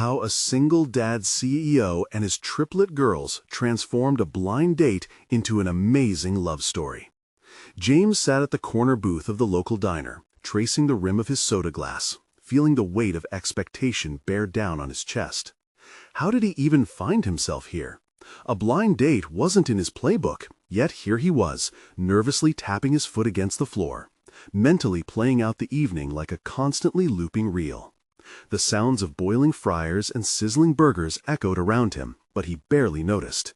How a single dad CEO and his triplet girls transformed a blind date into an amazing love story. James sat at the corner booth of the local diner, tracing the rim of his soda glass, feeling the weight of expectation bear down on his chest. How did he even find himself here? A blind date wasn't in his playbook, yet here he was, nervously tapping his foot against the floor, mentally playing out the evening like a constantly looping reel. The sounds of boiling fryers and sizzling burgers echoed around him, but he barely noticed.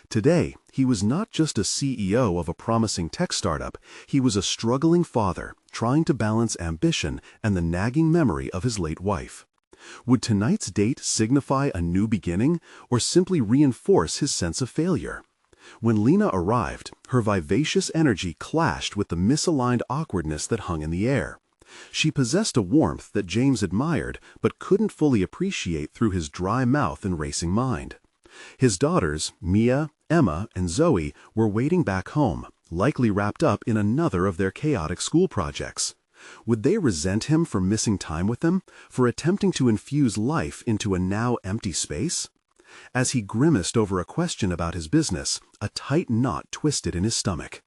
Today, he was not just a CEO of a promising tech startup, he was a struggling father, trying to balance ambition and the nagging memory of his late wife. Would tonight's date signify a new beginning, or simply reinforce his sense of failure? When Lena arrived, her vivacious energy clashed with the misaligned awkwardness that hung in the air. She possessed a warmth that James admired but couldn't fully appreciate through his dry mouth and racing mind. His daughters, Mia, Emma, and Zoe, were waiting back home, likely wrapped up in another of their chaotic school projects. Would they resent him for missing time with them, for attempting to infuse life into a now empty space? As he grimaced over a question about his business, a tight knot twisted in his stomach.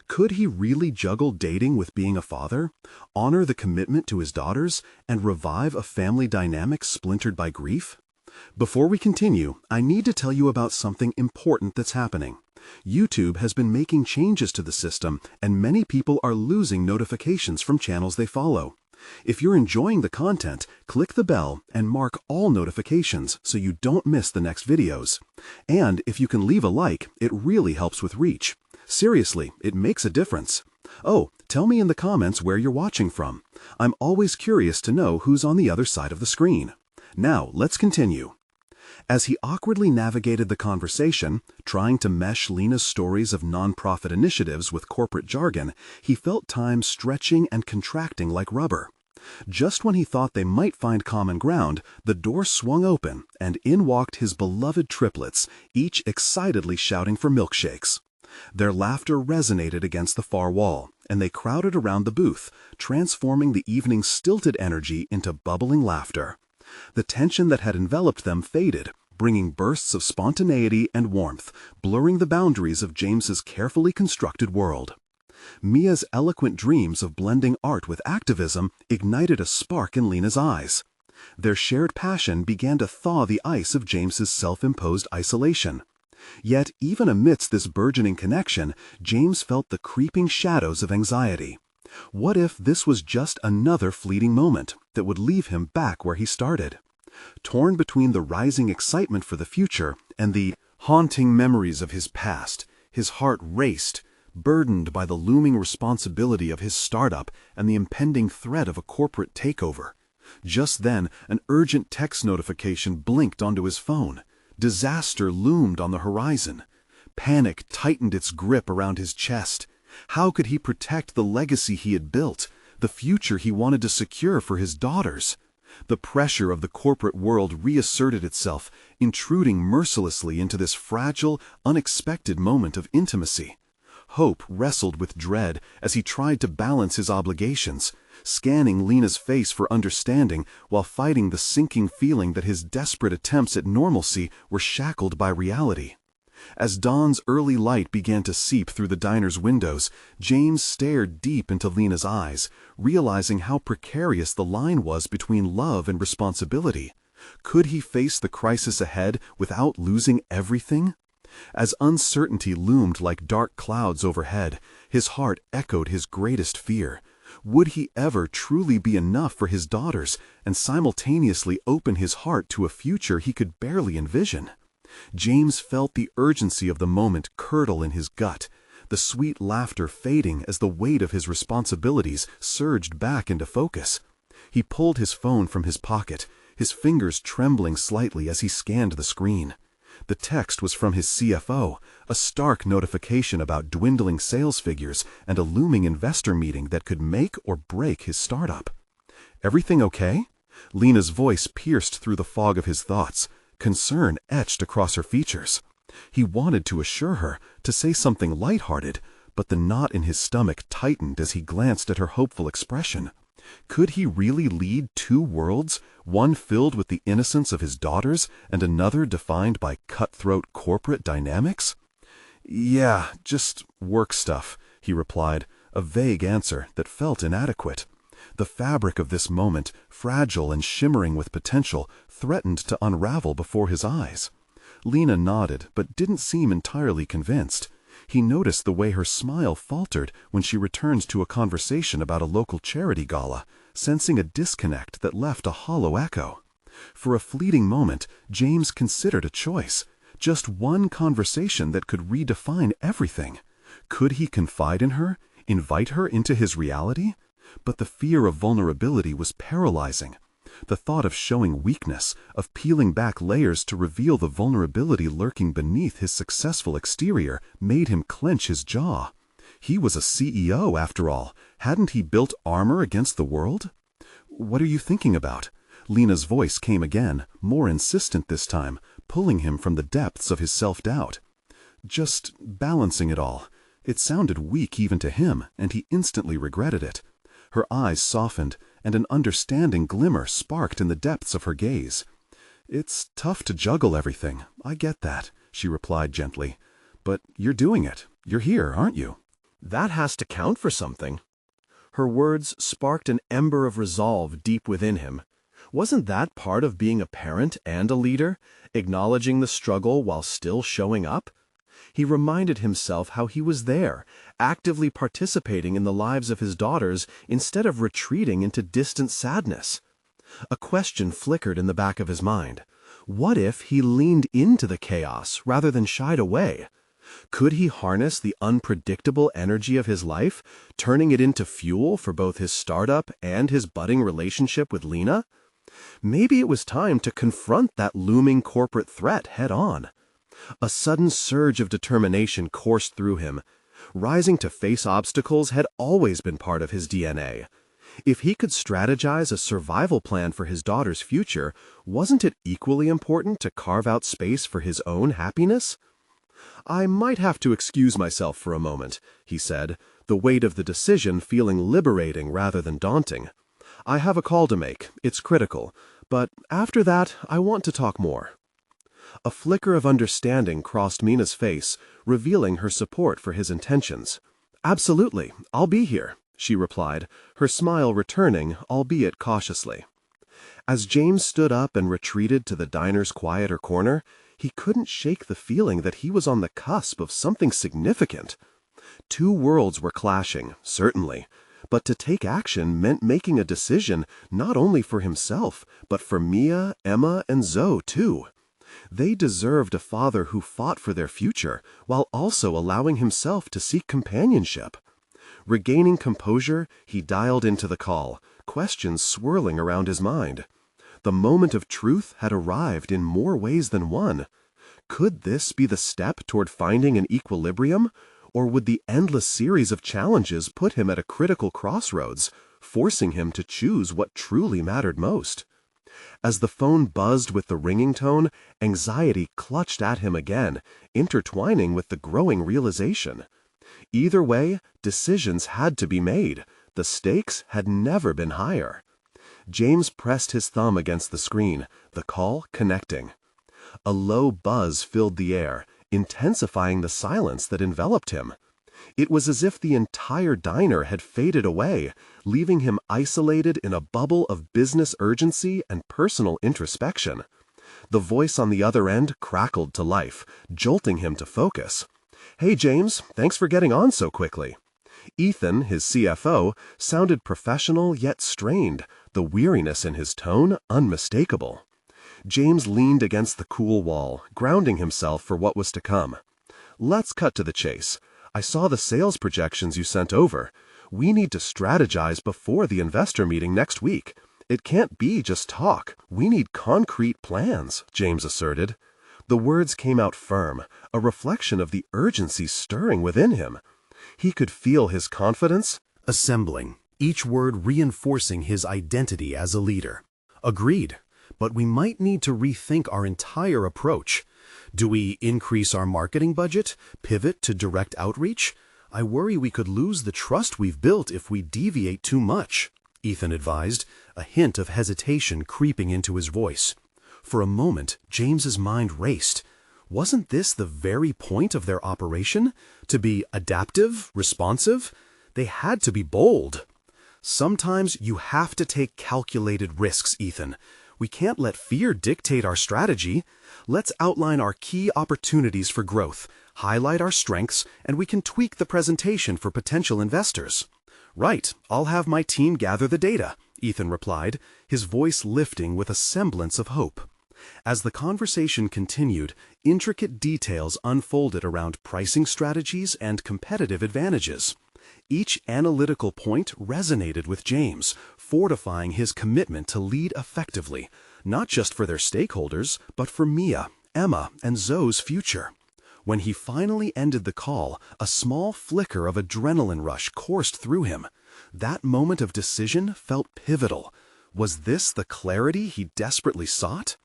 Could he really juggle dating with being a father, honor the commitment to his daughters, and revive a family dynamic splintered by grief? Before we continue, I need to tell you about something important that's happening. YouTube has been making changes to the system, and many people are losing notifications from channels they follow. If you're enjoying the content, click the bell and mark all notifications so you don't miss the next videos. And if you can leave a like, it really helps with reach. Seriously, it makes a difference. Oh, tell me in the comments where you're watching from. I'm always curious to know who's on the other side of the screen. Now, let's continue. As he awkwardly navigated the conversation, trying to mesh Lena's stories of nonprofit initiatives with corporate jargon, he felt time stretching and contracting like rubber. Just when he thought they might find common ground, the door swung open, and in walked his beloved triplets, each excitedly shouting for milkshakes. Their laughter resonated against the far wall, and they crowded around the booth, transforming the evening's stilted energy into bubbling laughter. The tension that had enveloped them faded, bringing bursts of spontaneity and warmth, blurring the boundaries of James's carefully constructed world. Mia's eloquent dreams of blending art with activism ignited a spark in Lena's eyes. Their shared passion began to thaw the ice of James's self-imposed isolation. Yet, even amidst this burgeoning connection, James felt the creeping shadows of anxiety. What if this was just another fleeting moment that would leave him back where he started? Torn between the rising excitement for the future and the haunting memories of his past, his heart raced, burdened by the looming responsibility of his startup and the impending threat of a corporate takeover. Just then, an urgent text notification blinked onto his phone. Disaster loomed on the horizon. Panic tightened its grip around his chest. How could he protect the legacy he had built, the future he wanted to secure for his daughters? The pressure of the corporate world reasserted itself, intruding mercilessly into this fragile, unexpected moment of intimacy. Hope wrestled with dread as he tried to balance his obligations, scanning Lena's face for understanding while fighting the sinking feeling that his desperate attempts at normalcy were shackled by reality. As dawn's early light began to seep through the diner's windows, James stared deep into Lena's eyes, realizing how precarious the line was between love and responsibility. Could he face the crisis ahead without losing everything? As uncertainty loomed like dark clouds overhead, his heart echoed his greatest fear. Would he ever truly be enough for his daughters and simultaneously open his heart to a future he could barely envision? James felt the urgency of the moment curdle in his gut, the sweet laughter fading as the weight of his responsibilities surged back into focus. He pulled his phone from his pocket, his fingers trembling slightly as he scanned the screen. The text was from his CFO, a stark notification about dwindling sales figures and a looming investor meeting that could make or break his startup. "Everything okay?" Lena's voice pierced through the fog of his thoughts. Concern etched across her features. He wanted to assure her, to say something lighthearted, but the knot in his stomach tightened as he glanced at her hopeful expression. Could he really lead two worlds, one filled with the innocence of his daughters and another defined by cutthroat corporate dynamics? "Yeah, just work stuff," he replied, a vague answer that felt inadequate. The fabric of this moment, fragile and shimmering with potential, threatened to unravel before his eyes. Lena nodded, but didn't seem entirely convinced. He noticed the way her smile faltered when she returned to a conversation about a local charity gala, sensing a disconnect that left a hollow echo. For a fleeting moment, James considered a choice. Just one conversation that could redefine everything. Could he confide in her, invite her into his reality? But the fear of vulnerability was paralyzing. The thought of showing weakness, of peeling back layers to reveal the vulnerability lurking beneath his successful exterior, made him clench his jaw. He was a CEO, after all. Hadn't he built armor against the world? "What are you thinking about?" Lena's voice came again, more insistent this time, pulling him from the depths of his self-doubt. "Just balancing it all." It sounded weak even to him, and he instantly regretted it. Her eyes softened, and an understanding glimmer sparked in the depths of her gaze. "It's tough to juggle everything, I get that," she replied gently. "But you're doing it. You're here, aren't you?" That has to count for something. Her words sparked an ember of resolve deep within him. Wasn't that part of being a parent and a leader, acknowledging the struggle while still showing up? He reminded himself how he was there, actively participating in the lives of his daughters instead of retreating into distant sadness. A question flickered in the back of his mind. What if he leaned into the chaos rather than shied away? Could he harness the unpredictable energy of his life, turning it into fuel for both his startup and his budding relationship with Lena? Maybe it was time to confront that looming corporate threat head-on. A sudden surge of determination coursed through him. Rising to face obstacles had always been part of his DNA. If he could strategize a survival plan for his daughter's future, wasn't it equally important to carve out space for his own happiness? "I might have to excuse myself for a moment," he said, the weight of the decision feeling liberating rather than daunting. "I have a call to make. It's critical. But after that, I want to talk more." A flicker of understanding crossed Mina's face, revealing her support for his intentions. "Absolutely, I'll be here," she replied, her smile returning, albeit cautiously. As James stood up and retreated to the diner's quieter corner, he couldn't shake the feeling that he was on the cusp of something significant. Two worlds were clashing, certainly, but to take action meant making a decision not only for himself, but for Mia, Emma, and Zoe, too. They deserved a father who fought for their future, while also allowing himself to seek companionship. Regaining composure, he dialed into the call, questions swirling around his mind. The moment of truth had arrived in more ways than one. Could this be the step toward finding an equilibrium, or would the endless series of challenges put him at a critical crossroads, forcing him to choose what truly mattered most? As the phone buzzed with the ringing tone, anxiety clutched at him again, intertwining with the growing realization. Either way, decisions had to be made. The stakes had never been higher. James pressed his thumb against the screen, the call connecting. A low buzz filled the air, intensifying the silence that enveloped him. It was as if the entire diner had faded away, leaving him isolated in a bubble of business urgency and personal introspection. The voice on the other end crackled to life, jolting him to focus. "Hey, James, thanks for getting on so quickly." Ethan, his CFO, sounded professional yet strained, the weariness in his tone unmistakable. James leaned against the cool wall, grounding himself for what was to come. "Let's cut to the chase. I saw the sales projections you sent over. We need to strategize before the investor meeting next week. It can't be just talk. We need concrete plans," James asserted. The words came out firm, a reflection of the urgency stirring within him. He could feel his confidence assembling, each word reinforcing his identity as a leader. "Agreed, but we might need to rethink our entire approach. Do we increase our marketing budget, pivot to direct outreach? I worry we could lose the trust we've built if we deviate too much." Ethan advised, a hint of hesitation creeping into his voice. For a moment, James's mind raced. Wasn't this the very point of their operation? To be adaptive, responsive? They had to be bold. Sometimes you have to take calculated risks, Ethan. We can't let fear dictate our strategy. Let's outline our key opportunities for growth, highlight our strengths, and we can tweak the presentation for potential investors. Right, I'll have my team gather the data, Ethan replied, his voice lifting with a semblance of hope. As the conversation continued, intricate details unfolded around pricing strategies and competitive advantages. Each analytical point resonated with James, fortifying his commitment to lead effectively, not just for their stakeholders, but for Mia, Emma, and Zoe's future. When he finally ended the call, a small flicker of adrenaline rush coursed through him. That moment of decision felt pivotal. Was this the clarity he desperately sought?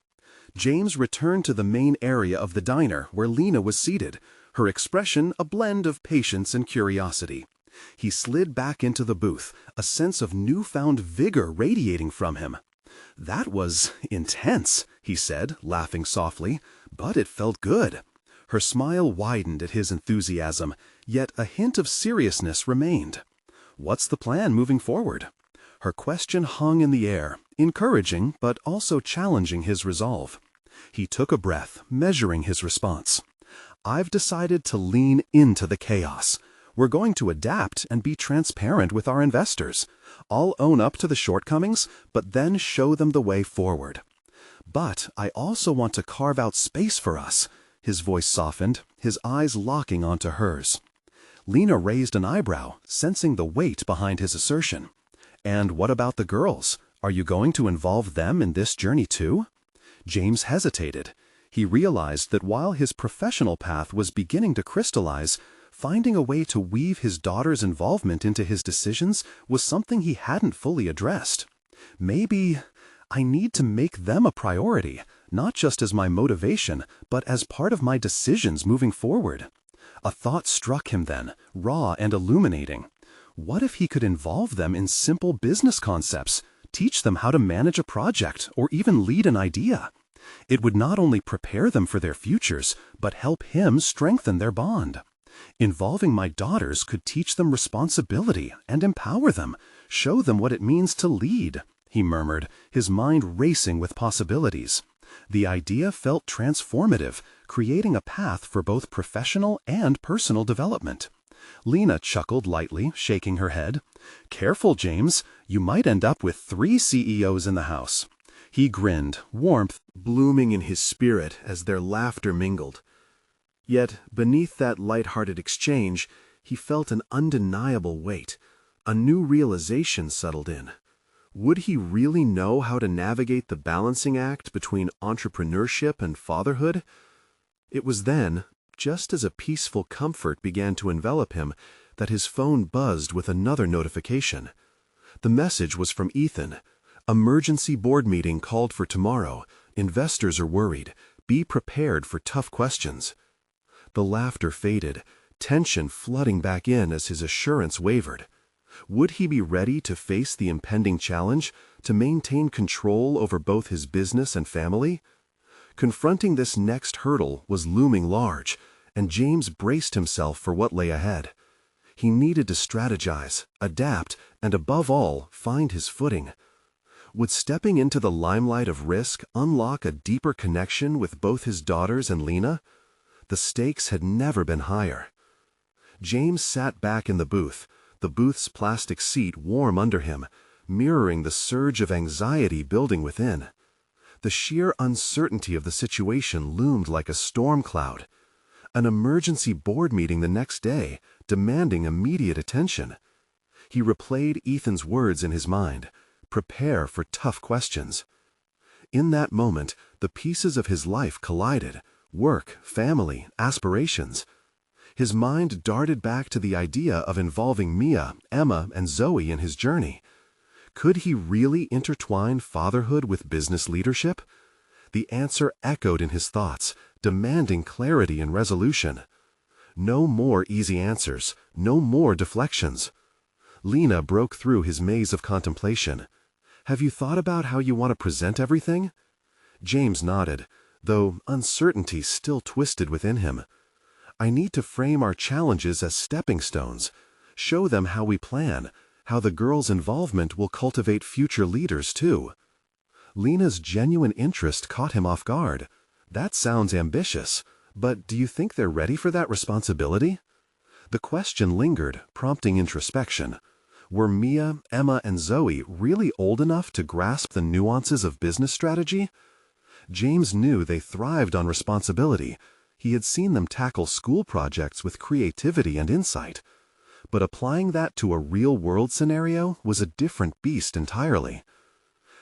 James returned to the main area of the diner where Lena was seated, her expression a blend of patience and curiosity. He slid back into the booth, a sense of newfound vigor radiating from him. "That was intense," he said, laughing softly, "but it felt good." Her smile widened at his enthusiasm, yet a hint of seriousness remained. "What's the plan moving forward?" Her question hung in the air, encouraging but also challenging his resolve. He took a breath, measuring his response. "I've decided to lean into the chaos. We're going to adapt and be transparent with our investors. I'll own up to the shortcomings, but then show them the way forward. But I also want to carve out space for us." His voice softened, his eyes locking onto hers. Lena raised an eyebrow, sensing the weight behind his assertion. "And what about the girls? Are you going to involve them in this journey too?" James hesitated. He realized that while his professional path was beginning to crystallize, finding a way to weave his daughter's involvement into his decisions was something he hadn't fully addressed. "Maybe I need to make them a priority, not just as my motivation, but as part of my decisions moving forward." A thought struck him then, raw and illuminating. What if he could involve them in simple business concepts, teach them how to manage a project, or even lead an idea? It would not only prepare them for their futures, but help him strengthen their bond. "Involving my daughters could teach them responsibility and empower them, show them what it means to lead," he murmured, his mind racing with possibilities. The idea felt transformative, creating a path for both professional and personal development. Lena chuckled lightly, shaking her head. "Careful, James. You might end up with 3 CEOs in the house." He grinned, warmth blooming in his spirit as their laughter mingled. Yet, beneath that light-hearted exchange, he felt an undeniable weight. A new realization settled in. Would he really know how to navigate the balancing act between entrepreneurship and fatherhood? It was then, just as a peaceful comfort began to envelop him, that his phone buzzed with another notification. The message was from Ethan. "Emergency board meeting called for tomorrow. Investors are worried. Be prepared for tough questions." The laughter faded, tension flooding back in as his assurance wavered. Would he be ready to face the impending challenge, to maintain control over both his business and family? Confronting this next hurdle was looming large, and James braced himself for what lay ahead. He needed to strategize, adapt, and above all, find his footing. Would stepping into the limelight of risk unlock a deeper connection with both his daughters and Lena? The stakes had never been higher. James sat back in the booth's plastic seat warm under him, mirroring the surge of anxiety building within. The sheer uncertainty of the situation loomed like a storm cloud. An emergency board meeting the next day, demanding immediate attention. He replayed Ethan's words in his mind, "Prepare for tough questions." In that moment, the pieces of his life collided. Work, family, aspirations. His mind darted back to the idea of involving Mia, Emma, and Zoe in his journey. Could he really intertwine fatherhood with business leadership? The answer echoed in his thoughts, demanding clarity and resolution. No more easy answers, no more deflections. Lena broke through his maze of contemplation. "Have you thought about how you want to present everything?" James nodded, though uncertainty still twisted within him. "I need to frame our challenges as stepping stones, show them how we plan, how the girls' involvement will cultivate future leaders too." Lena's genuine interest caught him off guard. "That sounds ambitious, but do you think they're ready for that responsibility?" The question lingered, prompting introspection. Were Mia, Emma, and Zoe really old enough to grasp the nuances of business strategy? James knew they thrived on responsibility. He had seen them tackle school projects with creativity and insight. But applying that to a real-world scenario was a different beast entirely.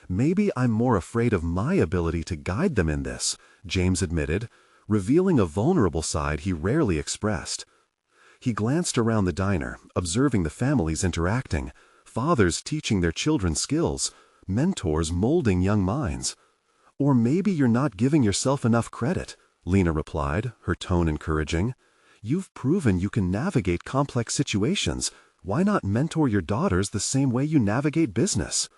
"Maybe I'm more afraid of my ability to guide them in this," James admitted, revealing a vulnerable side he rarely expressed. He glanced around the diner, observing the families interacting, fathers teaching their children skills, mentors molding young minds. "Or maybe you're not giving yourself enough credit," Lena replied, her tone encouraging. "You've proven you can navigate complex situations. Why not mentor your daughters the same way you navigate business?"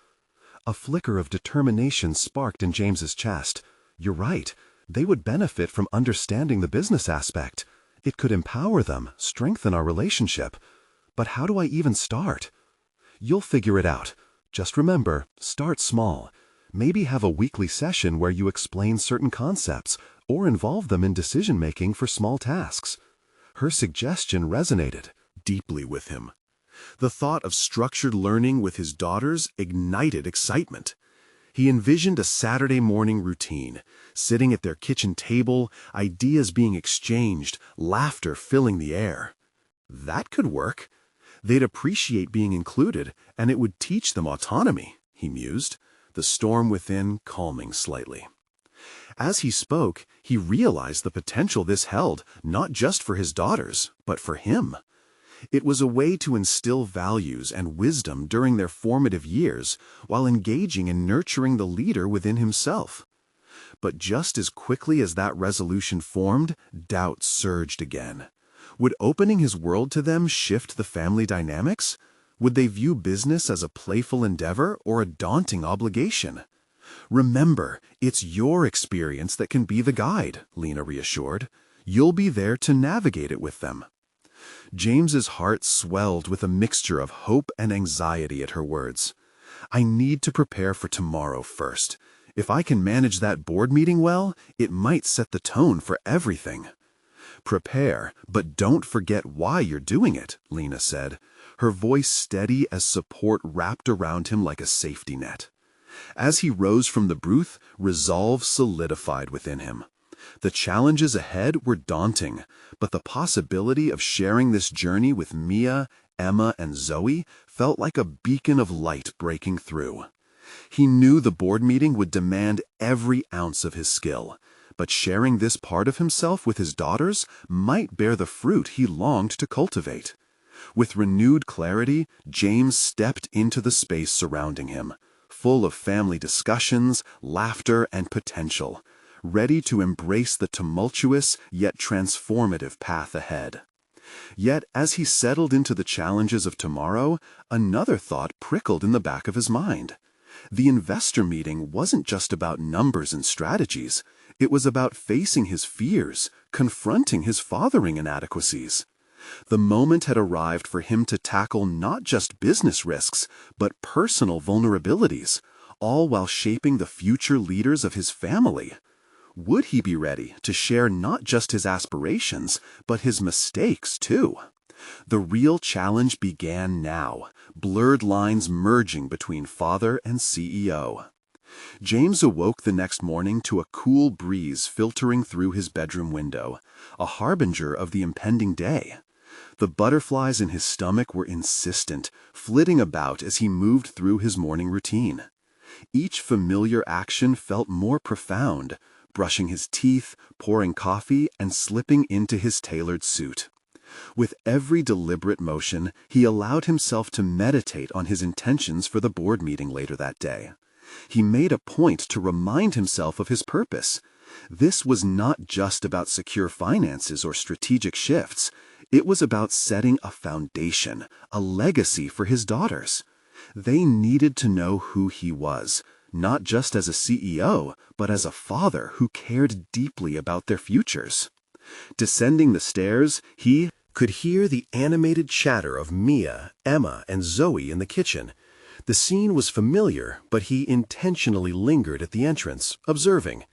A flicker of determination sparked in James's chest. "You're right. They would benefit from understanding the business aspect. It could empower them, strengthen our relationship. But how do I even start?" "You'll figure it out. Just remember, start small. Maybe have a weekly session where you explain certain concepts or involve them in decision-making for small tasks." Her suggestion resonated deeply with him. The thought of structured learning with his daughters ignited excitement. He envisioned a Saturday morning routine, sitting at their kitchen table, ideas being exchanged, laughter filling the air. That could work. They'd appreciate being included, and it would teach them autonomy, he mused, the storm within calming slightly. As he spoke, he realized the potential this held, not just for his daughters, but for him. It was a way to instill values and wisdom during their formative years while engaging in nurturing the leader within himself. But just as quickly as that resolution formed, doubt surged again. Would opening his world to them shift the family dynamics? Would they view business as a playful endeavor or a daunting obligation? "Remember, it's your experience that can be the guide," Lena reassured. "You'll be there to navigate it with them." James's heart swelled with a mixture of hope and anxiety at her words. "I need to prepare for tomorrow first. If I can manage that board meeting well, it might set the tone for everything." "Prepare, but don't forget why you're doing it," Lena said, her voice steady as support wrapped around him like a safety net. As he rose from the booth, resolve solidified within him. The challenges ahead were daunting, but the possibility of sharing this journey with Mia, Emma, and Zoe felt like a beacon of light breaking through. He knew the board meeting would demand every ounce of his skill, but sharing this part of himself with his daughters might bear the fruit he longed to cultivate. With renewed clarity, James stepped into the space surrounding him, full of family discussions, laughter, and potential, ready to embrace the tumultuous yet transformative path ahead. Yet, as he settled into the challenges of tomorrow, another thought prickled in the back of his mind. The investor meeting wasn't just about numbers and strategies. It was about facing his fears, confronting his fathering inadequacies. The moment had arrived for him to tackle not just business risks, but personal vulnerabilities, all while shaping the future leaders of his family. Would he be ready to share not just his aspirations, but his mistakes too? The real challenge began now, blurred lines merging between father and CEO. James awoke the next morning to a cool breeze filtering through his bedroom window, a harbinger of the impending day. The butterflies in his stomach were insistent, flitting about as he moved through his morning routine. Each familiar action felt more profound, brushing his teeth, pouring coffee, and slipping into his tailored suit. With every deliberate motion, he allowed himself to meditate on his intentions for the board meeting later that day. He made a point to remind himself of his purpose. This was not just about secure finances or strategic shifts. It was about setting a foundation, a legacy for his daughters. They needed to know who he was, not just as a CEO, but as a father who cared deeply about their futures. Descending the stairs, he could hear the animated chatter of Mia, Emma, and Zoe in the kitchen. The scene was familiar, but he intentionally lingered at the entrance, observing.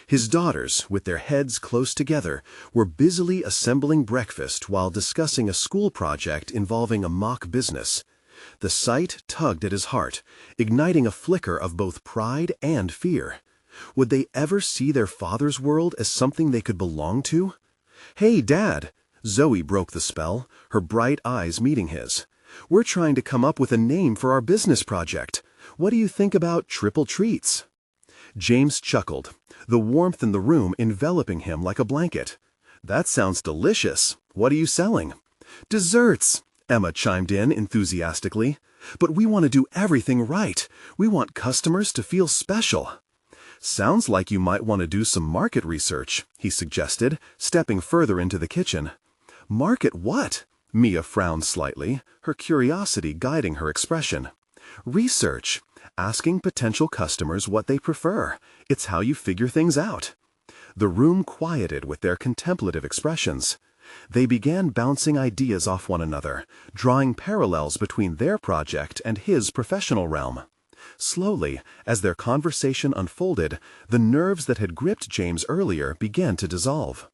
His daughters, with their heads close together, were busily assembling breakfast while discussing a school project involving a mock business. The sight tugged at his heart, igniting a flicker of both pride and fear. Would they ever see their father's world as something they could belong to? "Hey, Dad!" Zoe broke the spell, her bright eyes meeting his. "We're trying to come up with a name for our business project. What do you think about Triple Treats?" James chuckled, the warmth in the room enveloping him like a blanket. "That sounds delicious. What are you selling?" "Desserts," Emma chimed in enthusiastically. "But we want to do everything right. We want customers to feel special." "Sounds like you might want to do some market research," he suggested, stepping further into the kitchen. "Market what?" Mia frowned slightly, her curiosity guiding her expression. "Research. Asking potential customers what they prefer. It's how you figure things out." The room quieted with their contemplative expressions. They began bouncing ideas off one another, drawing parallels between their project and his professional realm. Slowly, as their conversation unfolded, the nerves that had gripped James earlier began to dissolve.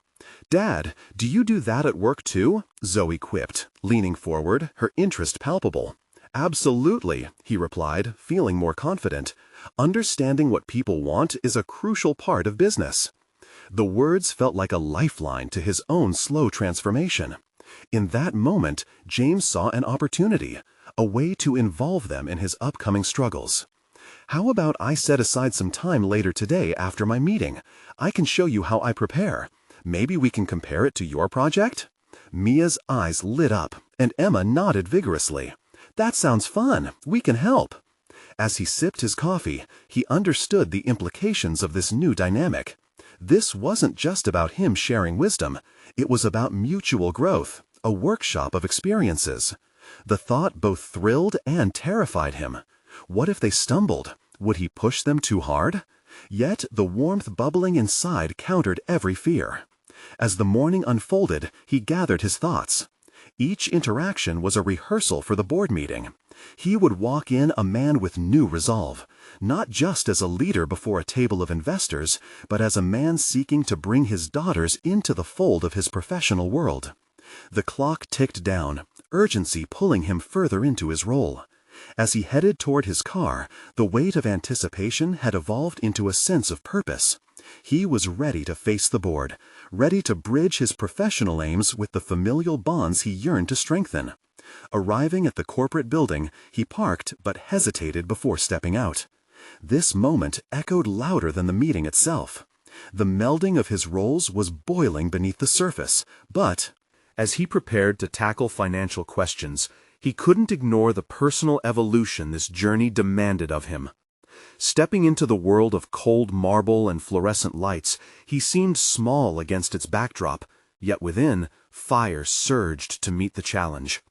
"Dad, do you do that at work too?" Zoe quipped, leaning forward, her interest palpable. "Absolutely," he replied, feeling more confident. "Understanding what people want is a crucial part of business." The words felt like a lifeline to his own slow transformation. In that moment, James saw an opportunity, a way to involve them in his upcoming struggles. "How about I set aside some time later today after my meeting? I can show you how I prepare. Maybe we can compare it to your project?" Mia's eyes lit up, and Emma nodded vigorously. "That sounds fun. We can help." As he sipped his coffee, he understood the implications of this new dynamic. This wasn't just about him sharing wisdom. It was about mutual growth, a workshop of experiences. The thought both thrilled and terrified him. What if they stumbled? Would he push them too hard? Yet the warmth bubbling inside countered every fear. As the morning unfolded, he gathered his thoughts. Each interaction was a rehearsal for the board meeting. He would walk in a man with new resolve, not just as a leader before a table of investors, but as a man seeking to bring his daughters into the fold of his professional world. The clock ticked down, urgency pulling him further into his role. As he headed toward his car, the weight of anticipation had evolved into a sense of purpose. He was ready to face the board, ready to bridge his professional aims with the familial bonds he yearned to strengthen. Arriving at the corporate building, he parked but hesitated before stepping out. This moment echoed louder than the meeting itself. The melding of his roles was boiling beneath the surface, but as he prepared to tackle financial questions, he couldn't ignore the personal evolution this journey demanded of him. Stepping into the world of cold marble and fluorescent lights, he seemed small against its backdrop, yet within, fire surged to meet the challenge.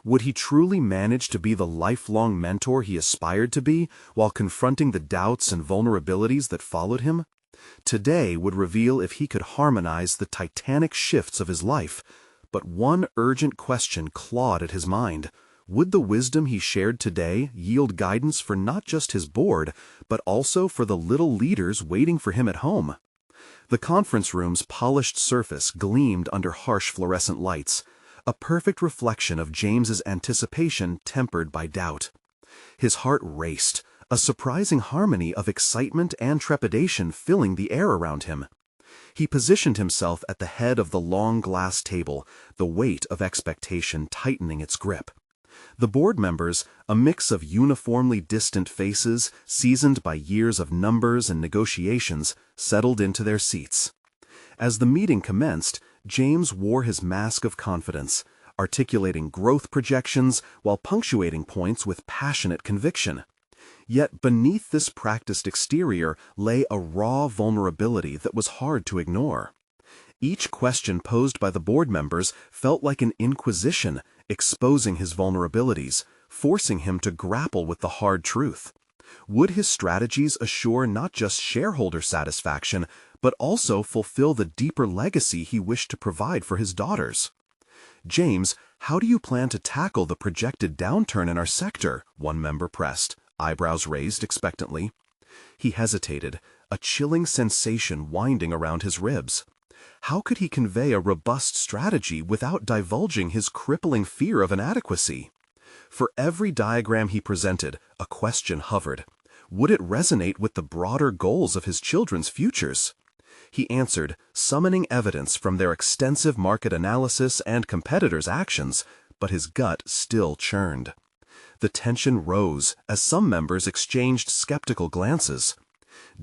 Would he truly manage to be the lifelong mentor he aspired to be while confronting the doubts and vulnerabilities that followed him? Today would reveal if he could harmonize the titanic shifts of his life, but one urgent question clawed at his mind. Would the wisdom he shared today yield guidance for not just his board, but also for the little leaders waiting for him at home? The conference room's polished surface gleamed under harsh fluorescent lights, a perfect reflection of James's anticipation tempered by doubt. His heart raced, a surprising harmony of excitement and trepidation filling the air around him. He positioned himself at the head of the long glass table, the weight of expectation tightening its grip. The board members, a mix of uniformly distant faces, seasoned by years of numbers and negotiations, settled into their seats. As the meeting commenced, James wore his mask of confidence, articulating growth projections while punctuating points with passionate conviction. Yet beneath this practiced exterior lay a raw vulnerability that was hard to ignore. Each question posed by the board members felt like an inquisition, exposing his vulnerabilities, forcing him to grapple with the hard truth. Would his strategies assure not just shareholder satisfaction, but also fulfill the deeper legacy he wished to provide for his daughters? "James, how do you plan to tackle the projected downturn in our sector?" one member pressed, eyebrows raised expectantly. He hesitated, a chilling sensation winding around his ribs. How could he convey a robust strategy without divulging his crippling fear of inadequacy? For every diagram he presented, a question hovered. Would it resonate with the broader goals of his children's futures? He answered, summoning evidence from their extensive market analysis and competitors' actions, but his gut still churned. The tension rose as some members exchanged skeptical glances.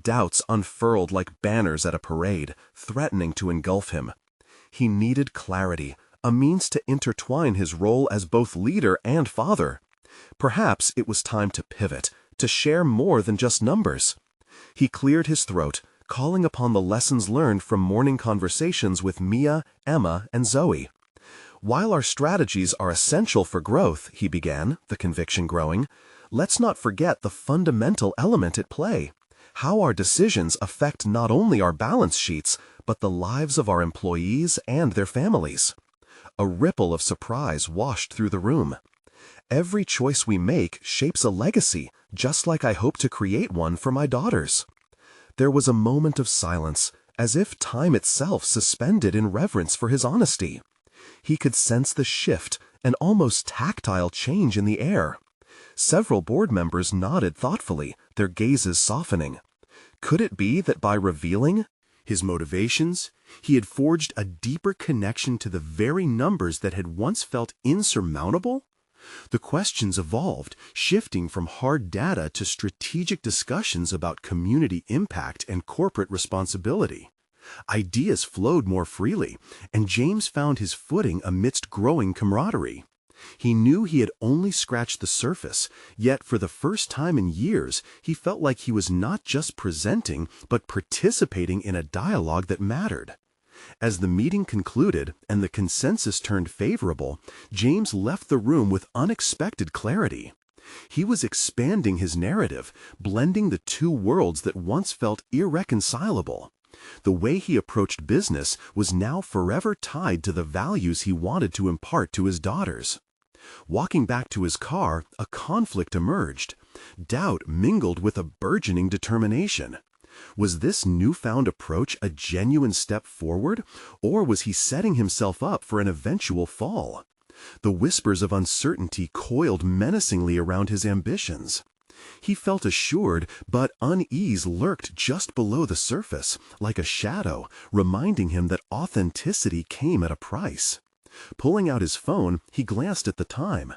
Doubts unfurled like banners at a parade, threatening to engulf him. He needed clarity, a means to intertwine his role as both leader and father. Perhaps it was time to pivot, to share more than just numbers. He cleared his throat, calling upon the lessons learned from morning conversations with Mia, Emma, and Zoe. "While our strategies are essential for growth," he began, the conviction growing, "let's not forget the fundamental element at play. How our decisions affect not only our balance sheets, but the lives of our employees and their families." A ripple of surprise washed through the room. "Every choice we make shapes a legacy, just like I hope to create one for my daughters." There was a moment of silence, as if time itself suspended in reverence for his honesty. He could sense the shift, an almost tactile change in the air. Several board members nodded thoughtfully, their gazes softening. Could it be that by revealing his motivations, he had forged a deeper connection to the very numbers that had once felt insurmountable? The questions evolved, shifting from hard data to strategic discussions about community impact and corporate responsibility. Ideas flowed more freely, and James found his footing amidst growing camaraderie. He knew he had only scratched the surface, yet for the first time in years, he felt like he was not just presenting, but participating in a dialogue that mattered. As the meeting concluded and the consensus turned favorable, James left the room with unexpected clarity. He was expanding his narrative, blending the two worlds that once felt irreconcilable. The way he approached business was now forever tied to the values he wanted to impart to his daughters. Walking back to his car, a conflict emerged. Doubt mingled with a burgeoning determination. Was this newfound approach a genuine step forward, or was he setting himself up for an eventual fall? The whispers of uncertainty coiled menacingly around his ambitions. He felt assured, but unease lurked just below the surface, like a shadow, reminding him that authenticity came at a price. Pulling out his phone, he glanced at the time.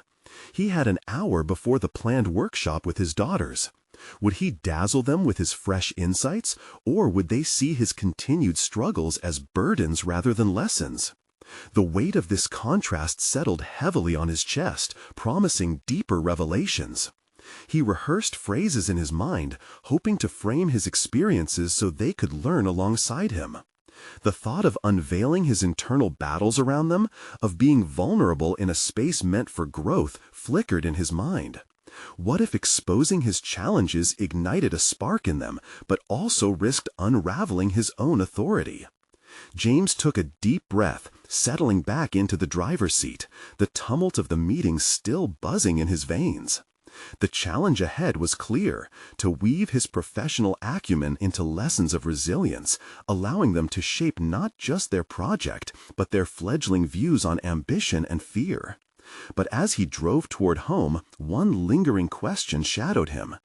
He had an hour before the planned workshop with his daughters. Would he dazzle them with his fresh insights, or would they see his continued struggles as burdens rather than lessons? The weight of this contrast settled heavily on his chest, promising deeper revelations. He rehearsed phrases in his mind, hoping to frame his experiences so they could learn alongside him. The thought of unveiling his internal battles around them, of being vulnerable in a space meant for growth, flickered in his mind. What if exposing his challenges ignited a spark in them, but also risked unraveling his own authority? James took a deep breath, settling back into the driver's seat, the tumult of the meeting still buzzing in his veins. The challenge ahead was clear: to weave his professional acumen into lessons of resilience, allowing them to shape not just their project, but their fledgling views on ambition and fear. But as he drove toward home, one lingering question shadowed him.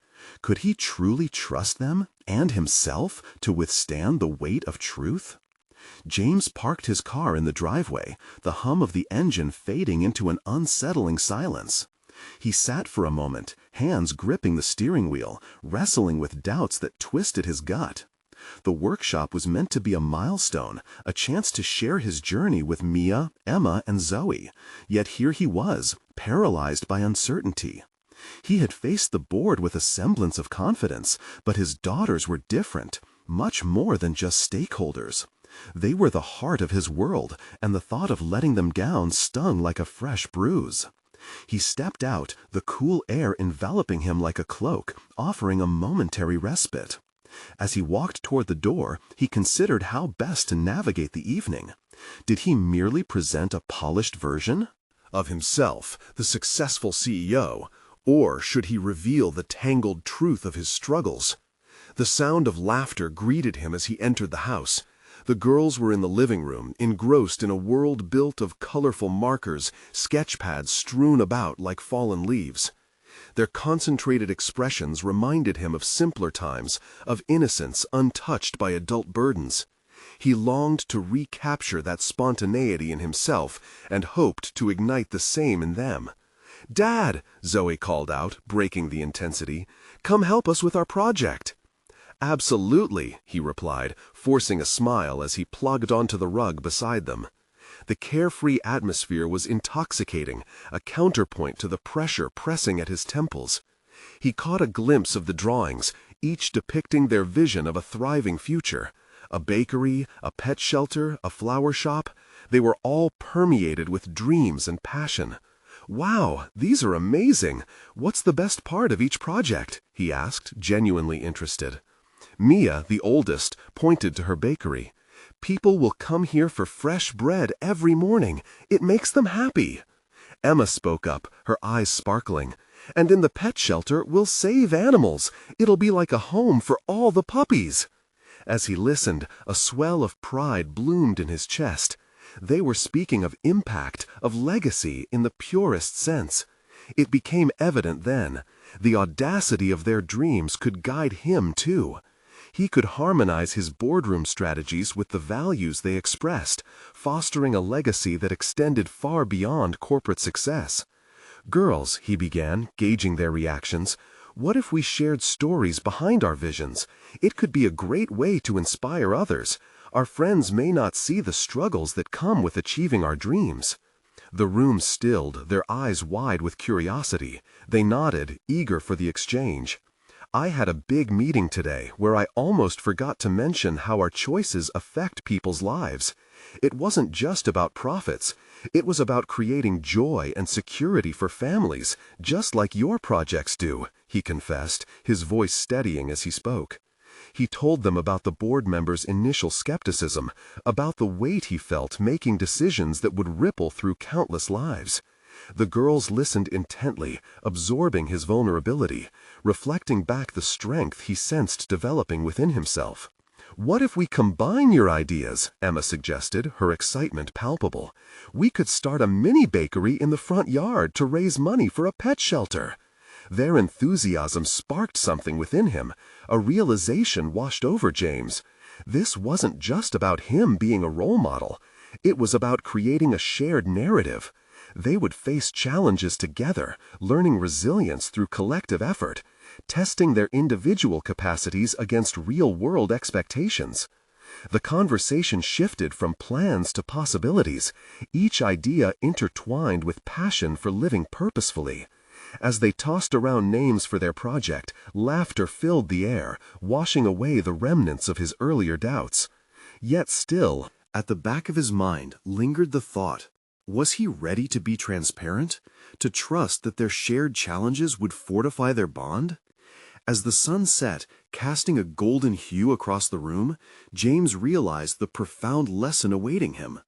Could he truly trust them, and himself, to withstand the weight of truth? James parked his car in the driveway, the hum of the engine fading into an unsettling silence. He sat for a moment, hands gripping the steering wheel, wrestling with doubts that twisted his gut. The workshop was meant to be a milestone, a chance to share his journey with Mia, Emma, and Zoe. Yet here he was, paralyzed by uncertainty. He had faced the board with a semblance of confidence, but his daughters were different, much more than just stakeholders. They were the heart of his world, and the thought of letting them down stung like a fresh bruise. He stepped out, the cool air enveloping him like a cloak, offering a momentary respite. As he walked toward the door, he considered how best to navigate the evening. Did he merely present a polished version of himself, the successful CEO, or should he reveal the tangled truth of his struggles? The sound of laughter greeted him as he entered the house. The girls were in the living room, engrossed in a world built of colorful markers, sketch pads strewn about like fallen leaves. Their concentrated expressions reminded him of simpler times, of innocence untouched by adult burdens. He longed to recapture that spontaneity in himself and hoped to ignite the same in them. "Dad," Zoe called out, breaking the intensity, "come help us with our project." "Absolutely," he replied, forcing a smile as he plugged onto the rug beside them. The carefree atmosphere was intoxicating, a counterpoint to the pressure pressing at his temples. He caught a glimpse of the drawings, each depicting their vision of a thriving future. A bakery, a pet shelter, a flower shop, they were all permeated with dreams and passion. "Wow, these are amazing. What's the best part of each project?" he asked, genuinely interested. Mia, the oldest, pointed to her bakery. "People will come here for fresh bread every morning. It makes them happy." Emma spoke up, her eyes sparkling. "And in the pet shelter, we'll save animals. It'll be like a home for all the puppies." As he listened, a swell of pride bloomed in his chest. They were speaking of impact, of legacy in the purest sense. It became evident then. The audacity of their dreams could guide him too. He could harmonize his boardroom strategies with the values they expressed, fostering a legacy that extended far beyond corporate success. "Girls," he began, gauging their reactions, "what if we shared stories behind our visions? It could be a great way to inspire others. Our friends may not see the struggles that come with achieving our dreams." The room stilled, their eyes wide with curiosity. They nodded, eager for the exchange. "I had a big meeting today where I almost forgot to mention how our choices affect people's lives. It wasn't just about profits. It was about creating joy and security for families, just like your projects do," he confessed, his voice steadying as he spoke. He told them about the board members' initial skepticism, about the weight he felt making decisions that would ripple through countless lives. The girls listened intently, absorbing his vulnerability, reflecting back the strength he sensed developing within himself. "What if we combine your ideas?" Emma suggested, her excitement palpable. "We could start a mini bakery in the front yard to raise money for a pet shelter." Their enthusiasm sparked something within him. A realization washed over James. This wasn't just about him being a role model. It was about creating a shared narrative. They would face challenges together, learning resilience through collective effort, testing their individual capacities against real-world expectations. The conversation shifted from plans to possibilities, each idea intertwined with passion for living purposefully. As they tossed around names for their project, laughter filled the air, washing away the remnants of his earlier doubts. Yet still, at the back of his mind lingered the thought, was he ready to be transparent, to trust that their shared challenges would fortify their bond? As the sun set, casting a golden hue across the room, James realized the profound lesson awaiting him.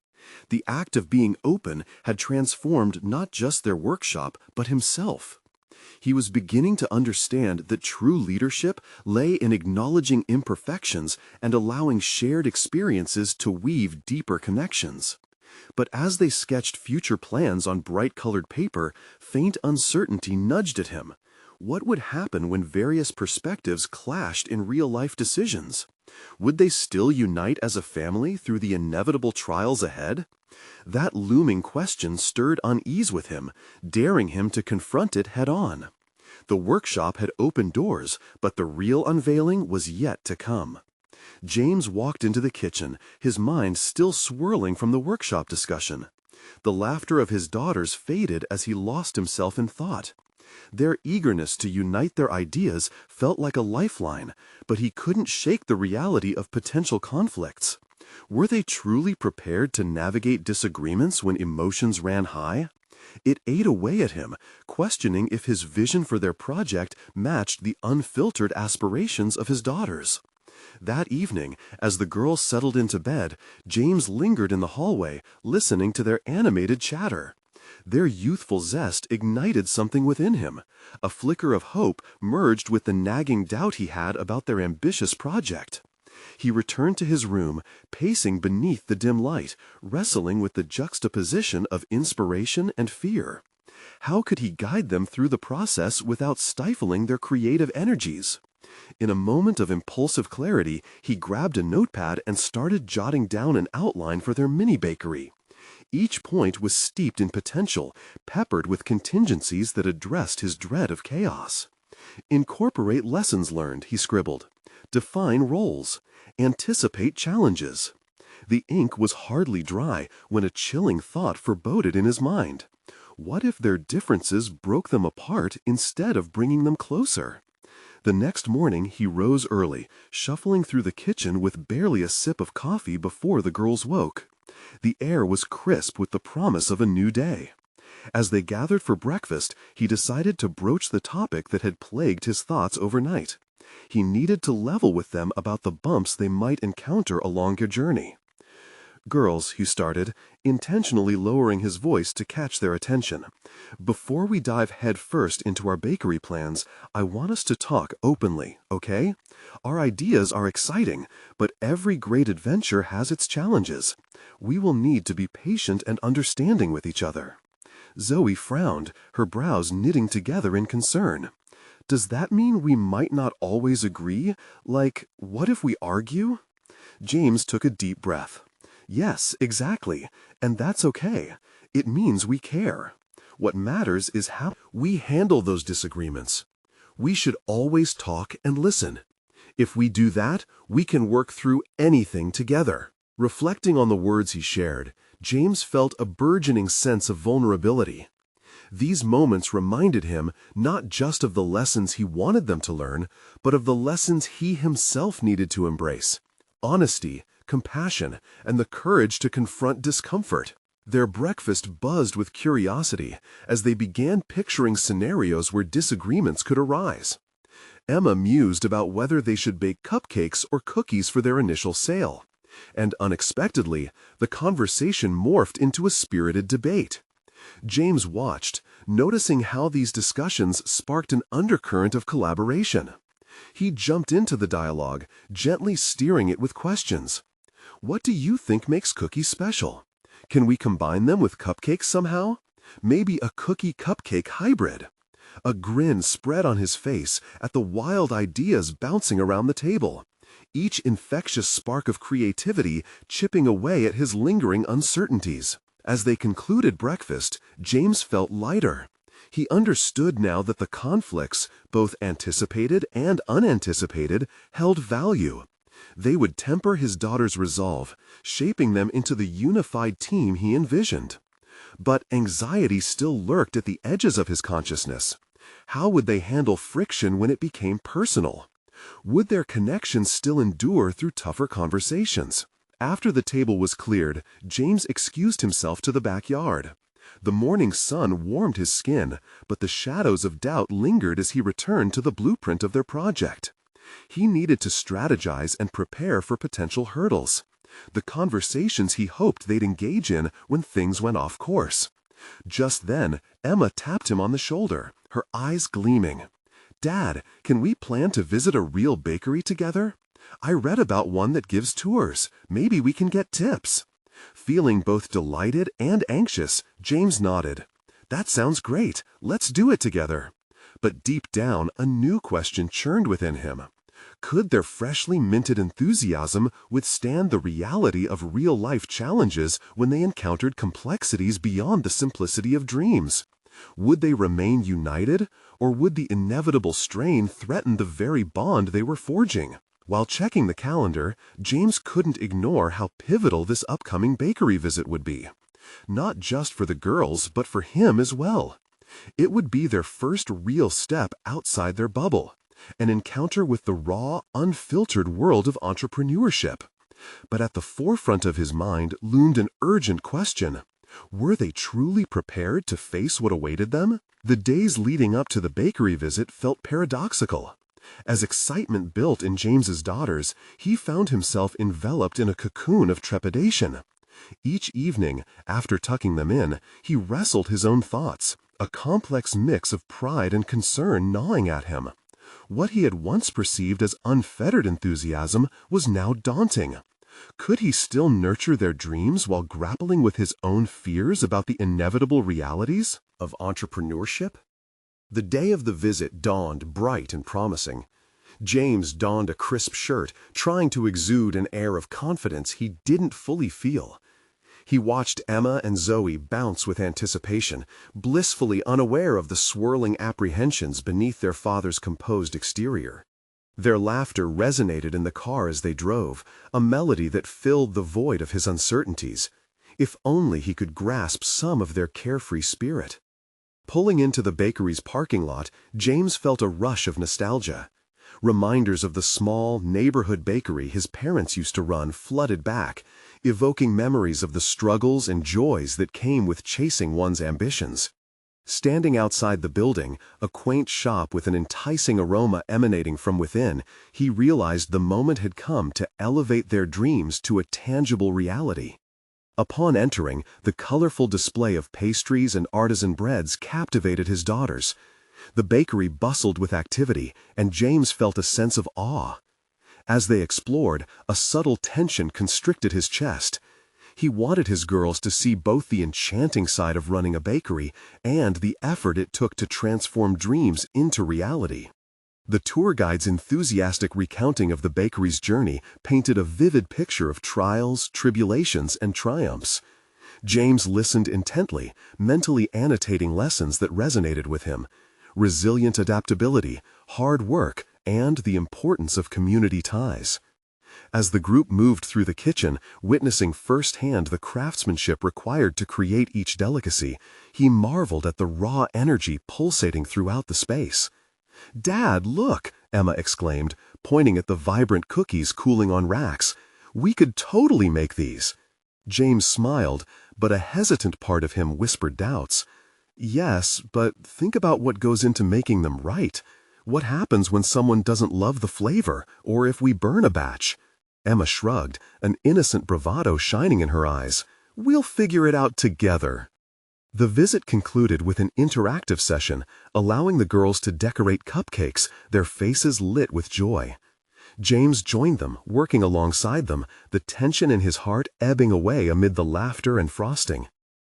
The act of being open had transformed not just their workshop, but himself. He was beginning to understand that true leadership lay in acknowledging imperfections and allowing shared experiences to weave deeper connections. But as they sketched future plans on bright-colored paper, faint uncertainty nudged at him. What would happen when various perspectives clashed in real-life decisions? Would they still unite as a family through the inevitable trials ahead? That looming question stirred unease with him, daring him to confront it head-on. The workshop had opened doors, but the real unveiling was yet to come. James walked into the kitchen, his mind still swirling from the workshop discussion. The laughter of his daughters faded as he lost himself in thought. Their eagerness to unite their ideas felt like a lifeline, but he couldn't shake the reality of potential conflicts. Were they truly prepared to navigate disagreements when emotions ran high? It ate away at him, questioning if his vision for their project matched the unfiltered aspirations of his daughters. That evening, as the girls settled into bed, James lingered in the hallway, listening to their animated chatter. Their youthful zest ignited something within him. A flicker of hope merged with the nagging doubt he had about their ambitious project. He returned to his room, pacing beneath the dim light, wrestling with the juxtaposition of inspiration and fear. How could he guide them through the process without stifling their creative energies? In a moment of impulsive clarity, he grabbed a notepad and started jotting down an outline for their mini-bakery. Each point was steeped in potential, peppered with contingencies that addressed his dread of chaos. Incorporate lessons learned, he scribbled. Define roles. Anticipate challenges. The ink was hardly dry when a chilling thought foreboded in his mind. What if their differences broke them apart instead of bringing them closer? The next morning he rose early, shuffling through the kitchen with barely a sip of coffee before the girls woke. The air was crisp with the promise of a new day. As they gathered for breakfast, he decided to broach the topic that had plagued his thoughts overnight. He needed to level with them about the bumps they might encounter along their journey. "Girls," he started, intentionally lowering his voice to catch their attention, "before we dive headfirst into our bakery plans, I want us to talk openly, okay? Our ideas are exciting, but every great adventure has its challenges. We will need to be patient and understanding with each other." Zoe frowned, her brows knitting together in concern. "Does that mean we might not always agree? Like, what if we argue?" James took a deep breath. "Yes, exactly. And that's okay. It means we care. What matters is how we handle those disagreements. We should always talk and listen. If we do that, we can work through anything together." Reflecting on the words he shared, James felt a burgeoning sense of vulnerability. These moments reminded him not just of the lessons he wanted them to learn, but of the lessons he himself needed to embrace: honesty, compassion, and the courage to confront discomfort. Their breakfast buzzed with curiosity as they began picturing scenarios where disagreements could arise. Emma mused about whether they should bake cupcakes or cookies for their initial sale. And unexpectedly, the conversation morphed into a spirited debate. James watched, noticing how these discussions sparked an undercurrent of collaboration. He jumped into the dialogue, gently steering it with questions. "What do you think makes cookies special? Can we combine them with cupcakes somehow? Maybe a cookie-cupcake hybrid?" A grin spread on his face at the wild ideas bouncing around the table, each infectious spark of creativity chipping away at his lingering uncertainties. As they concluded breakfast, James felt lighter. He understood now that the conflicts, both anticipated and unanticipated, held value. They would temper his daughter's resolve, shaping them into the unified team he envisioned. But anxiety still lurked at the edges of his consciousness. How would they handle friction when it became personal? Would their connection still endure through tougher conversations? After the table was cleared, James excused himself to the backyard. The morning sun warmed his skin, but the shadows of doubt lingered as he returned to the blueprint of their project. He needed to strategize and prepare for potential hurdles, the conversations he hoped they'd engage in when things went off course. Just then, Emma tapped him on the shoulder, her eyes gleaming. "Dad, can we plan to visit a real bakery together? I read about one that gives tours. Maybe we can get tips." Feeling both delighted and anxious, James nodded. "That sounds great. Let's do it together." But deep down, a new question churned within him. Could their freshly minted enthusiasm withstand the reality of real-life challenges when they encountered complexities beyond the simplicity of dreams? Would they remain united, or would the inevitable strain threaten the very bond they were forging? While checking the calendar, James couldn't ignore how pivotal this upcoming bakery visit would be. Not just for the girls, but for him as well. It would be their first real step outside their bubble, an encounter with the raw, unfiltered world of entrepreneurship. But at the forefront of his mind loomed an urgent question. Were they truly prepared to face what awaited them? The days leading up to the bakery visit felt paradoxical. As excitement built in James's daughters, he found himself enveloped in a cocoon of trepidation. Each evening, after tucking them in, he wrestled his own thoughts, a complex mix of pride and concern gnawing at him. What he had once perceived as unfettered enthusiasm was now daunting. Could he still nurture their dreams while grappling with his own fears about the inevitable realities of entrepreneurship? The day of the visit dawned bright and promising. James donned a crisp shirt, trying to exude an air of confidence he didn't fully feel. He watched Emma and Zoe bounce with anticipation, blissfully unaware of the swirling apprehensions beneath their father's composed exterior. Their laughter resonated in the car as they drove, a melody that filled the void of his uncertainties. If only he could grasp some of their carefree spirit. Pulling into the bakery's parking lot, James felt a rush of nostalgia. Reminders of the small, neighborhood bakery his parents used to run flooded back, evoking memories of the struggles and joys that came with chasing one's ambitions. Standing outside the building, a quaint shop with an enticing aroma emanating from within, he realized the moment had come to elevate their dreams to a tangible reality. Upon entering, the colorful display of pastries and artisan breads captivated his daughters. The bakery bustled with activity, and James felt a sense of awe. As they explored, a subtle tension constricted his chest. He wanted his girls to see both the enchanting side of running a bakery and the effort it took to transform dreams into reality. The tour guide's enthusiastic recounting of the bakery's journey painted a vivid picture of trials, tribulations, and triumphs. James listened intently, mentally annotating lessons that resonated with him: resilient adaptability, hard work, and the importance of community ties. As the group moved through the kitchen, witnessing firsthand the craftsmanship required to create each delicacy, he marveled at the raw energy pulsating throughout the space. "Dad, look!" Emma exclaimed, pointing at the vibrant cookies cooling on racks. "We could totally make these." James smiled, but a hesitant part of him whispered doubts. "Yes, but think about what goes into making them right. What happens when someone doesn't love the flavor, or if we burn a batch?" Emma shrugged, an innocent bravado shining in her eyes. "We'll figure it out together." The visit concluded with an interactive session, allowing the girls to decorate cupcakes, their faces lit with joy. James joined them, working alongside them, the tension in his heart ebbing away amid the laughter and frosting.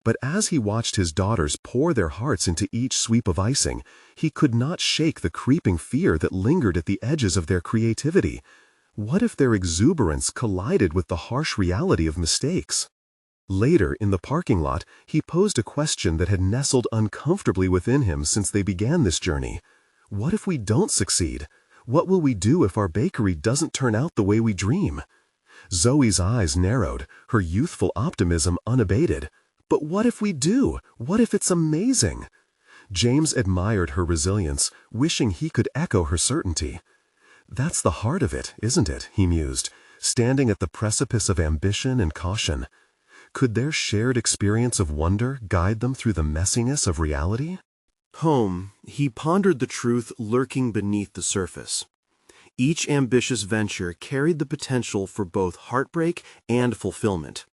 But as he watched his daughters pour their hearts into each sweep of icing, he could not shake the creeping fear that lingered at the edges of their creativity. What if their exuberance collided with the harsh reality of mistakes? Later, in the parking lot, he posed a question that had nestled uncomfortably within him since they began this journey. What if we don't succeed? What will we do if our bakery doesn't turn out the way we dream? Zoe's eyes narrowed, her youthful optimism unabated. But what if we do? What if it's amazing? James admired her resilience, wishing he could echo her certainty. "That's the heart of it, isn't it?" he mused, standing at the precipice of ambition and caution. Could their shared experience of wonder guide them through the messiness of reality? Home, he pondered the truth lurking beneath the surface. Each ambitious venture carried the potential for both heartbreak and fulfillment.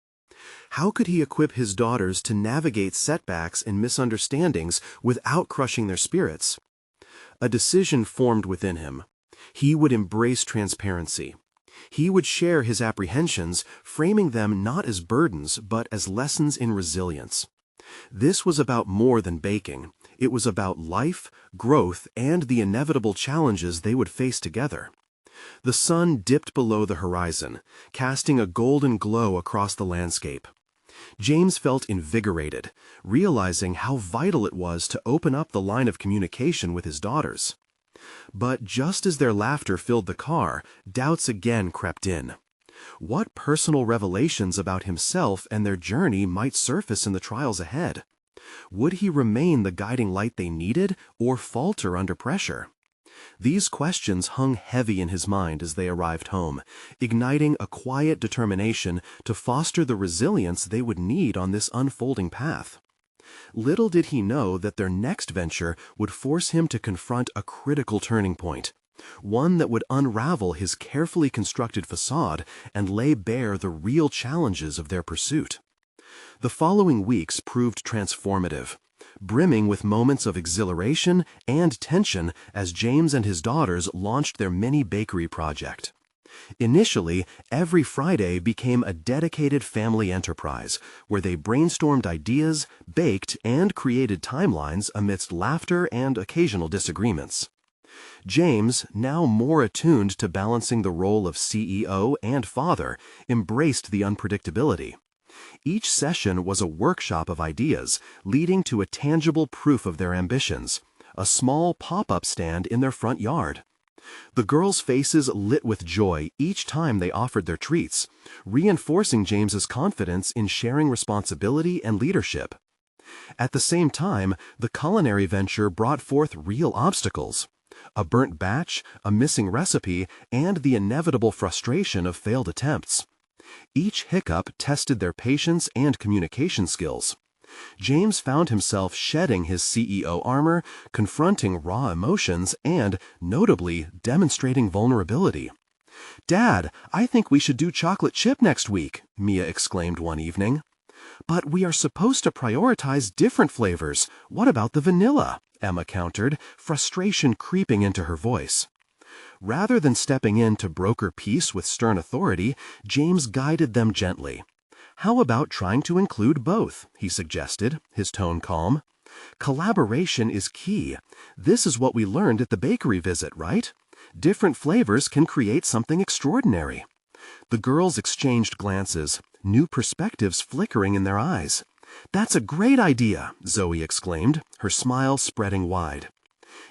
How could he equip his daughters to navigate setbacks and misunderstandings without crushing their spirits? A decision formed within him. He would embrace transparency. He would share his apprehensions, framing them not as burdens but as lessons in resilience. This was about more than baking. It was about life, growth, and the inevitable challenges they would face together. The sun dipped below the horizon, casting a golden glow across the landscape. James felt invigorated, realizing how vital it was to open up the line of communication with his daughters. But just as their laughter filled the car, doubts again crept in. What personal revelations about himself and their journey might surface in the trials ahead? Would he remain the guiding light they needed, or falter under pressure? These questions hung heavy in his mind as they arrived home, igniting a quiet determination to foster the resilience they would need on this unfolding path. Little did he know that their next venture would force him to confront a critical turning point, one that would unravel his carefully constructed facade and lay bare the real challenges of their pursuit. The following weeks proved transformative, brimming with moments of exhilaration and tension as James and his daughters launched their mini bakery project. Initially, every Friday became a dedicated family enterprise where they brainstormed ideas, baked, and created timelines amidst laughter and occasional disagreements. James, now more attuned to balancing the role of CEO and father, embraced the unpredictability. Each session was a workshop of ideas, leading to a tangible proof of their ambitions, a small pop-up stand in their front yard. The girls' faces lit with joy each time they offered their treats, reinforcing James's confidence in sharing responsibility and leadership. At the same time, the culinary venture brought forth real obstacles: a burnt batch, a missing recipe, and the inevitable frustration of failed attempts. Each hiccup tested their patience and communication skills. James found himself shedding his CEO armor, confronting raw emotions, and, notably, demonstrating vulnerability. "Dad, I think we should do chocolate chip next week," Mia exclaimed one evening. "But we are supposed to prioritize different flavors. What about the vanilla?" Emma countered, frustration creeping into her voice. Rather than stepping in to broker peace with stern authority, James guided them gently. "How about trying to include both?" he suggested, his tone calm. "Collaboration is key. This is what we learned at the bakery visit, right? Different flavors can create something extraordinary." The girls exchanged glances, new perspectives flickering in their eyes. "That's a great idea," Zoe exclaimed, her smile spreading wide.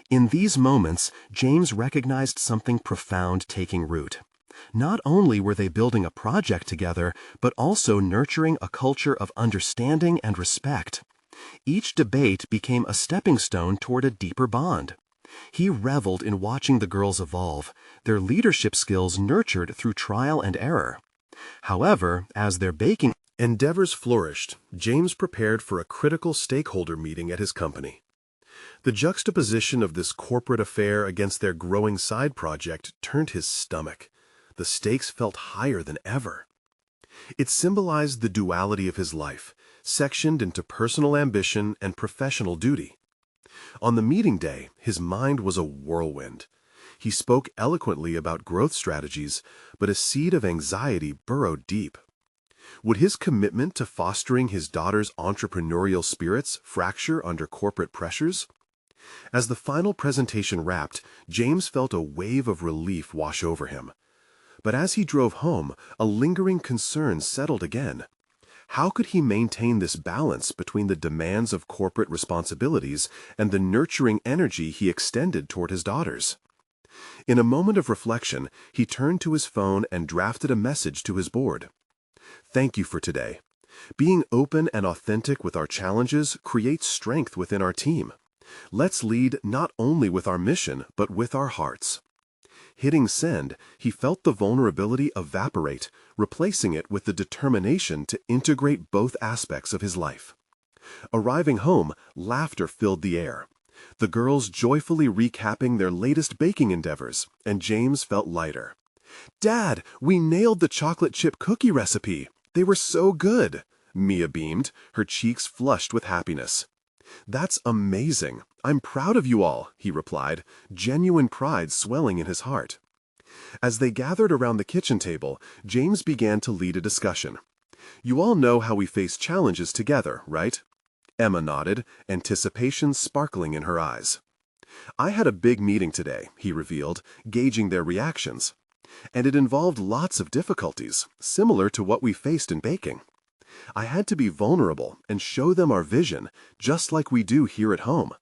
In these moments, James recognized something profound taking root. Not only were they building a project together, but also nurturing a culture of understanding and respect. Each debate became a stepping stone toward a deeper bond. He reveled in watching the girls evolve, their leadership skills nurtured through trial and error. However, as their baking endeavors flourished, James prepared for a critical stakeholder meeting at his company. The juxtaposition of this corporate affair against their growing side project turned his stomach. The stakes felt higher than ever. It symbolized the duality of his life, sectioned into personal ambition and professional duty. On the meeting day, his mind was a whirlwind. He spoke eloquently about growth strategies, but a seed of anxiety burrowed deep. Would his commitment to fostering his daughter's entrepreneurial spirits fracture under corporate pressures? As the final presentation wrapped, James felt a wave of relief wash over him. But as he drove home, a lingering concern settled again. How could he maintain this balance between the demands of corporate responsibilities and the nurturing energy he extended toward his daughters? In a moment of reflection, he turned to his phone and drafted a message to his board. "Thank you for today. Being open and authentic with our challenges creates strength within our team. Let's lead not only with our mission, but with our hearts." Hitting send, he felt the vulnerability evaporate, replacing it with the determination to integrate both aspects of his life. Arriving home, laughter filled the air. The girls joyfully recapping their latest baking endeavors, and James felt lighter. "Dad, we nailed the chocolate chip cookie recipe. They were so good," Mia beamed, her cheeks flushed with happiness. "That's amazing. I'm proud of you all," he replied, genuine pride swelling in his heart. As they gathered around the kitchen table, James began to lead a discussion. "You all know how we face challenges together, right?" Emma nodded, anticipation sparkling in her eyes. "I had a big meeting today," he revealed, gauging their reactions. "And it involved lots of difficulties, similar to what we faced in baking. I had to be vulnerable and show them our vision, just like we do here at home.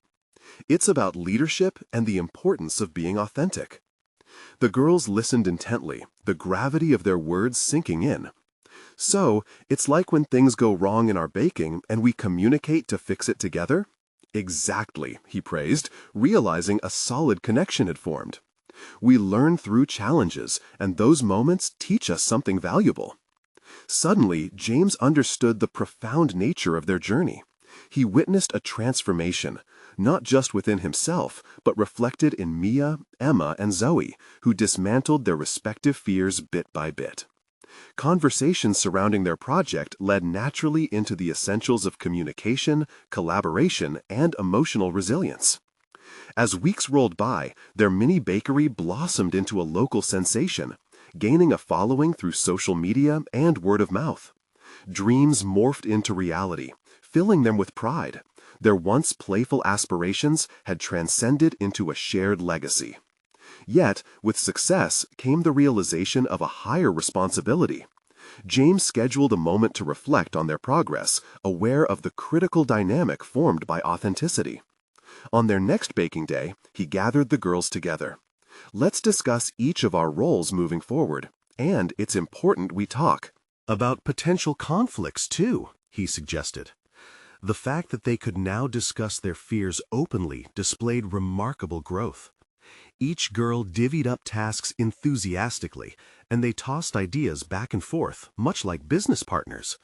It's about leadership and the importance of being authentic." The girls listened intently, the gravity of their words sinking in. "So, it's like when things go wrong in our baking and we communicate to fix it together?" Exactly, he praised, realizing a solid connection had formed. We learn through challenges, and those moments teach us something valuable. Suddenly, James understood the profound nature of their journey. He witnessed a transformation, not just within himself, but reflected in Mia, Emma, and Zoe, who dismantled their respective fears bit by bit. Conversations surrounding their project led naturally into the essentials of communication, collaboration, and emotional resilience. As weeks rolled by, their mini bakery blossomed into a local sensation, gaining a following through social media and word of mouth. Dreams morphed into reality, filling them with pride. Their once playful aspirations had transcended into a shared legacy. Yet, with success came the realization of a higher responsibility. James scheduled a moment to reflect on their progress, aware of the critical dynamic formed by authenticity. On their next baking day, he gathered the girls together. Let's discuss each of our roles moving forward, and it's important we talk about potential conflicts too, he suggested. The fact that they could now discuss their fears openly displayed remarkable growth. Each girl divvied up tasks enthusiastically, and they tossed ideas back and forth, much like business partners.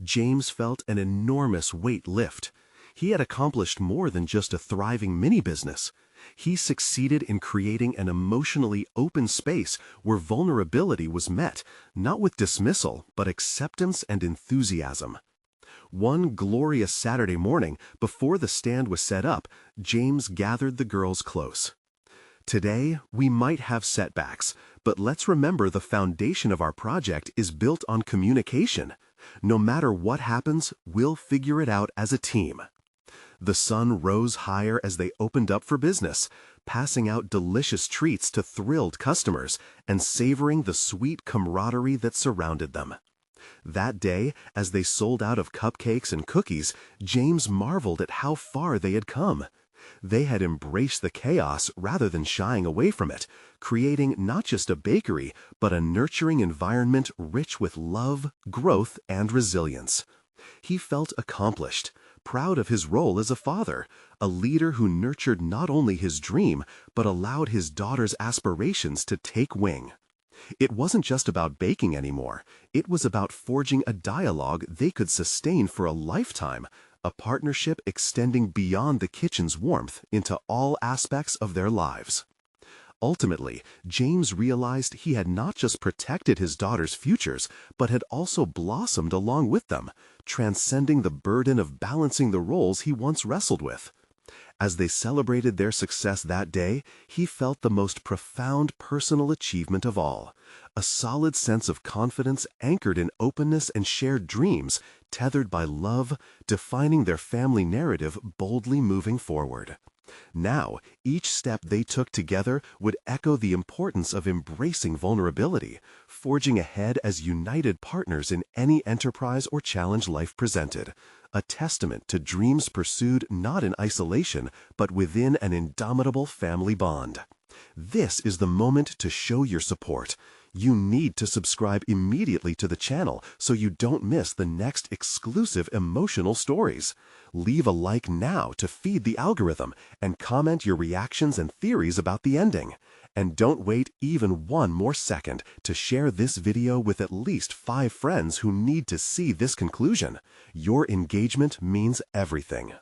James felt an enormous weight lift. He had accomplished more than just a thriving mini-business. He succeeded in creating an emotionally open space where vulnerability was met, not with dismissal, but acceptance and enthusiasm. One glorious Saturday morning, before the stand was set up, James gathered the girls close. Today, we might have setbacks, but let's remember the foundation of our project is built on communication. No matter what happens, we'll figure it out as a team. The sun rose higher as they opened up for business, passing out delicious treats to thrilled customers and savoring the sweet camaraderie that surrounded them. That day, as they sold out of cupcakes and cookies, James marveled at how far they had come. They had embraced the chaos rather than shying away from it, creating not just a bakery, but a nurturing environment rich with love, growth, and resilience. He felt accomplished, proud of his role as a father, a leader who nurtured not only his dream, but allowed his daughter's aspirations to take wing. It wasn't just about baking anymore. It was about forging a dialogue they could sustain for a lifetime, a partnership extending beyond the kitchen's warmth into all aspects of their lives. Ultimately, James realized he had not just protected his daughter's futures, but had also blossomed along with them, transcending the burden of balancing the roles he once wrestled with. As they celebrated their success that day, he felt the most profound personal achievement of all, a solid sense of confidence anchored in openness and shared dreams, tethered by love, defining their family narrative boldly moving forward. Now, each step they took together would echo the importance of embracing vulnerability, forging ahead as united partners in any enterprise or challenge life presented, a testament to dreams pursued not in isolation, but within an indomitable family bond. This is the moment to show your support. You need to subscribe immediately to the channel so you don't miss the next exclusive emotional stories. Leave a like now to feed the algorithm and comment your reactions and theories about the ending. And don't wait even one more second to share this video with at least 5 friends who need to see this conclusion. Your engagement means everything.